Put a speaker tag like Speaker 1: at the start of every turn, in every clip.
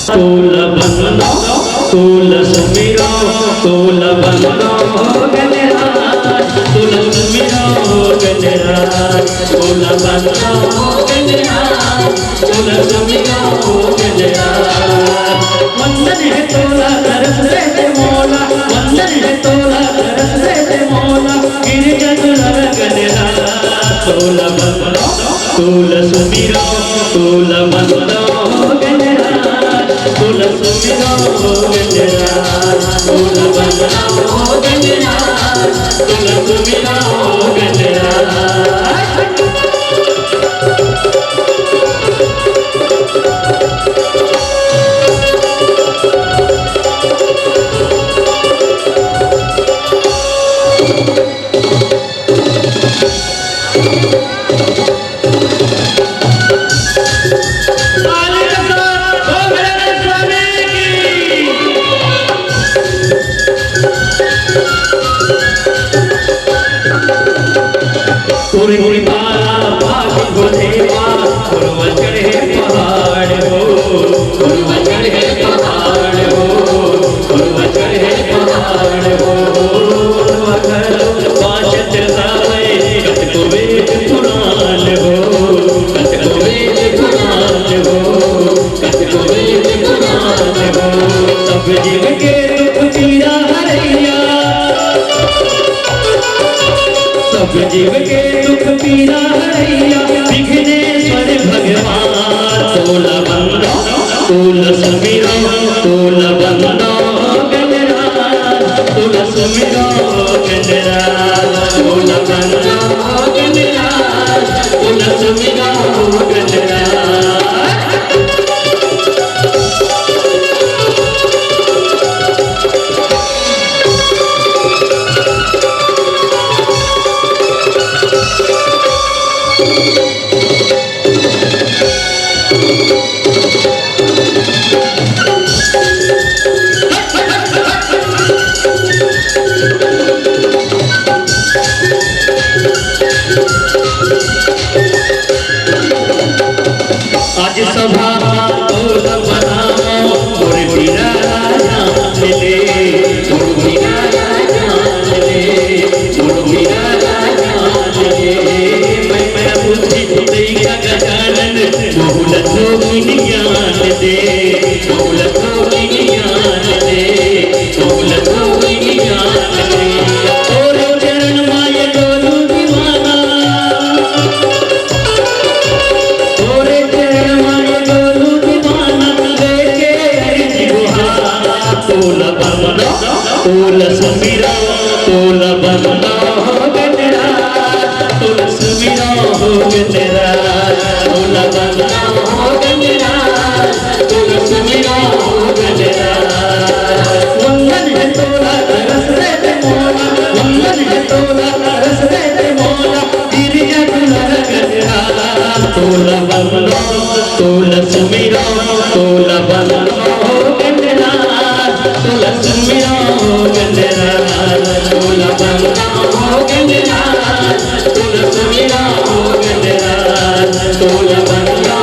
Speaker 1: तोल बंदो तोल सुमिरो तोल बंदो गणराज तोल सुमिरो गणराज तोल बंदो गणराज तोल सुमिरो गणराज वंदन है तोला तरस से मौला वंदन है तोला तरस से मौला गिरजा तुलर गणराज तोल बंदो तोल सुमिरो तोल बंदो तोल सुमिरो गणराज तोल बंदो गणराज तोल सुमिरो गणराज पूरी बाबा गुरुदेवा गुरुवर चढ़े पहाड़ हो गुरुवर चढ़े पहाड़ हो गुरुवर चढ़े पहाड़ हो पांच चलाए कत वेद पुराण हो कत वेद पुराण हो कत वेद पुराण हो सब जीव के दुख पीड़ा हरैया सब जीव के दुख पीड़ा हरैया विघ्नेश्वर भगवान तोल बंदो तोल सुमिरो तोल बंदो गणराज तोल सुमिरो गणराज तोल बंदो गणराज तोल सुमिरो गणराज आज सभा तोल बनाओ और मीरा जान ले और मीरा जान ले और मीरा जान ले मैं बुद्धि दे गजानन मोहलतों की ज्ञान दे मोहलतों की ज्ञान दे मोहलतों की ज्ञान दे और चरण माय डोलू दीवाना और चरण माय डोलू दीवाना लेके अर्जी गुहार तोल बंदो तोल सुमिरो तोल बंदो गणराज तोल सुमिरो गणराज तोल बंदो गणराज तोल सुमिरो गणराज वंदन है तोला तरस से मौला वंदन है तोला तरस से मौला गिरजा तुलर गणराज तोल बंदो तोल सुमिरो तोल बंदो गणराज तोल सुमिरो गणराज तोल बंदो गणराज तोल सुमिरो गणराज तोल बंदो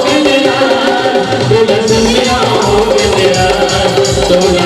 Speaker 1: गणराज तोल सुमिरो गणराज तोल